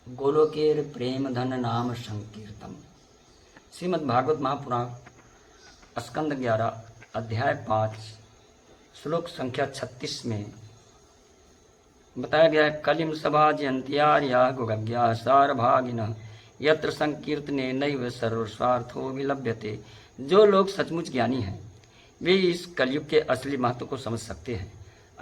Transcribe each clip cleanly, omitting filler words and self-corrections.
गोलोकेर प्रेम धन नाम संकीर्तन। श्रीमद् भागवत महापुराण स्कंद 11 अध्याय 5 श्लोक संख्या 36 में बताया गया है, कलिम सभा जयंत्यार्या गुगज्ञा सारभागिन यत्र संकीर्तने नैव सर्वस्वार्थो विलभ्यते। जो लोग सचमुच ज्ञानी हैं वे इस कलयुग के असली महत्व को समझ सकते हैं।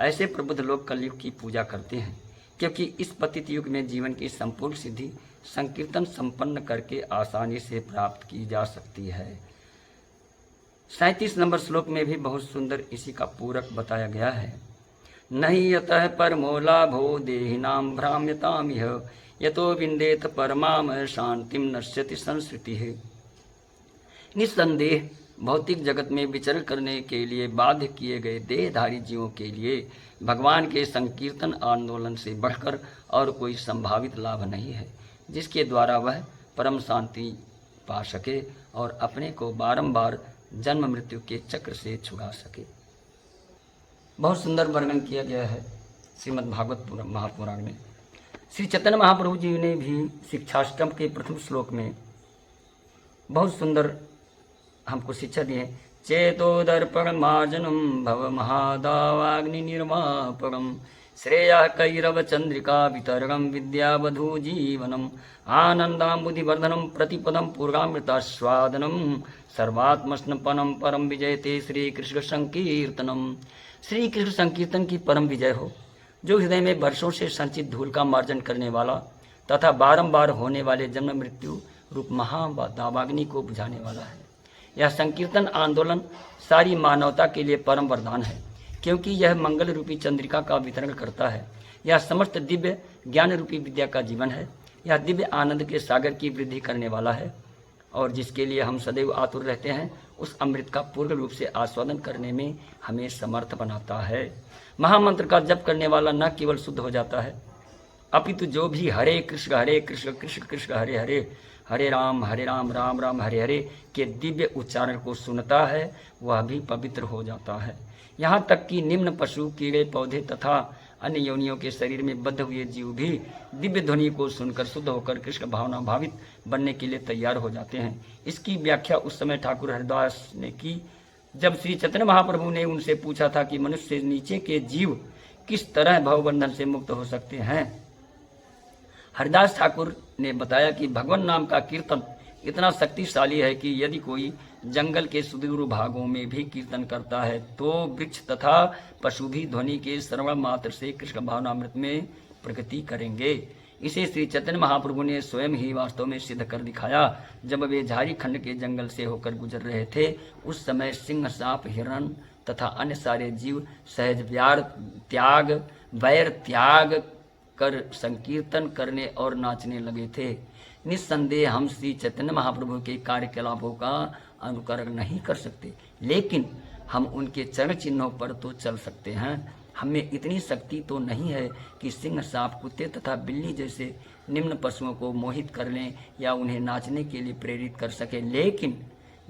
ऐसे प्रबुद्ध लोग कलयुग की पूजा करते हैं, क्योंकि इस पतित युग में जीवन की संपूर्ण सिद्धि संकीर्तन संपन्न करके आसानी से प्राप्त की जा सकती है। 37 नंबर श्लोक में भी बहुत सुंदर इसी का पूरक बताया गया है। नहीं यतः परमो लाभो देहिनां भ्राम्यताम् इह यतो विन्देत परमाम शांतिम नश्यति संस्कृति है। निस्संदेह भौतिक जगत में विचरण करने के लिए बाध्य किए गए देहधारी जीवों के लिए भगवान के संकीर्तन आंदोलन से बढ़कर और कोई संभावित लाभ नहीं है, जिसके द्वारा वह परम शांति पा सके और अपने को बारंबार जन्म मृत्यु के चक्र से छुड़ा सके। बहुत सुंदर वर्णन किया गया है श्रीमद् भागवत महापुराण में। श्री चैतन्य महाप्रभु जी ने भी शिक्षाष्टम के प्रथम श्लोक में बहुत सुंदर हमको शिक्षा दी है। चेतो दर्पण मार्जनम भव महादावाग्नि निर्वापणम श्रेया कैरव चंद्रिका वितरणम विद्यावधू जीवनम आनंदाम्बुधिवर्धनम प्रतिपदम पूर्वामृतास्वादनम सर्वात्मस्नपनम परम विजयते श्री कृष्ण संकीर्तनम। श्री कृष्ण संकीर्तन की परम विजय हो, जो हृदय में वर्षों से संचित धूल का मार्जन करने वाला तथा बारंबार होने वाले जन्म मृत्यु रूप महादावाग्नि को बुझाने वाला है। यह संकीर्तन आंदोलन सारी मानवता के लिए परम वरदान है, क्योंकि यह मंगल रूपी चंद्रिका का वितरण करता है। यह समस्त दिव्य ज्ञान रूपी विद्या का जीवन है। यह दिव्य आनंद के सागर की वृद्धि करने वाला है और जिसके लिए हम सदैव आतुर रहते हैं, उस अमृत का पूर्ण रूप से आस्वादन करने में हमें समर्थ बनाता है। महामंत्र का जप करने वाला न केवल शुद्ध हो जाता है, अपितु जो भी हरे कृष्ण कृष्ण कृष्ण हरे हरे हरे राम राम राम हरे हरे के दिव्य उच्चारण को सुनता है, वह भी पवित्र हो जाता है। यहाँ तक कि निम्न पशु कीड़े पौधे तथा अन्य योनियों के शरीर में बद्ध हुए जीव भी दिव्य ध्वनि को सुनकर शुद्ध होकर कृष्ण भावना भावित बनने के लिए तैयार हो जाते हैं। इसकी व्याख्या उस समय ठाकुर हरिदास ने की, जब श्री चैतन्य महाप्रभु ने उनसे पूछा था कि मनुष्य से नीचे के जीव किस तरह भवबंधन से मुक्त हो सकते हैं। हरिदास ठाकुर ने बताया कि भगवान नाम का कीर्तन इतना शक्तिशाली है कि यदि कोई जंगल के सुदूर भागों में भी कीर्तन करता है तो वृक्ष तथा पशु भी ध्वनि के श्रवण मात्र से कृष्ण भावनामृत में प्रगति करेंगे। इसे श्री चैतन्य महाप्रभु ने स्वयं ही वास्तव में सिद्ध कर दिखाया। जब वे झारीखंड के जंगल से होकर गुजर रहे थे, उस समय सिंह, सांप, हिरण तथा अन्य सारे जीव सहज वैर त्याग कर संकीर्तन करने और नाचने लगे थे। निस्संदेह हम श्री चैतन्य महाप्रभु के कार्यकलापों का अनुकरण नहीं कर सकते, लेकिन हम उनके चरण चिन्हों पर तो चल सकते हैं। हमें इतनी शक्ति तो नहीं है कि सिंह, सांप, कुत्ते तथा बिल्ली जैसे निम्न पशुओं को मोहित कर लें या उन्हें नाचने के लिए प्रेरित कर सके, लेकिन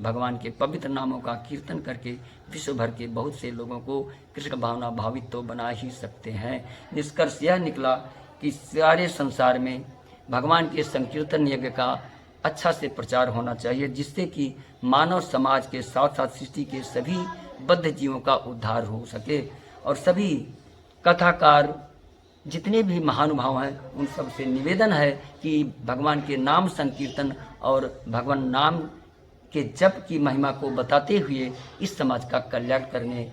भगवान के पवित्र नामों का कीर्तन करके विश्व भर के बहुत से लोगों को कृष्ण भावना भावित तो बना ही सकते हैं। निष्कर्ष यह निकला कि सारे संसार में भगवान के संकीर्तन यज्ञ का अच्छा से प्रचार होना चाहिए, जिससे कि मानव समाज के साथ साथ सृष्टि के सभी बद्ध जीवों का उद्धार हो सके और सभी कथाकार जितने भी महानुभाव हैं उन सब से निवेदन है कि भगवान के नाम संकीर्तन और भगवान नाम के जप की महिमा को बताते हुए इस समाज का कल्याण करने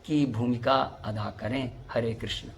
की भूमिका अदा करें। हरे कृष्ण।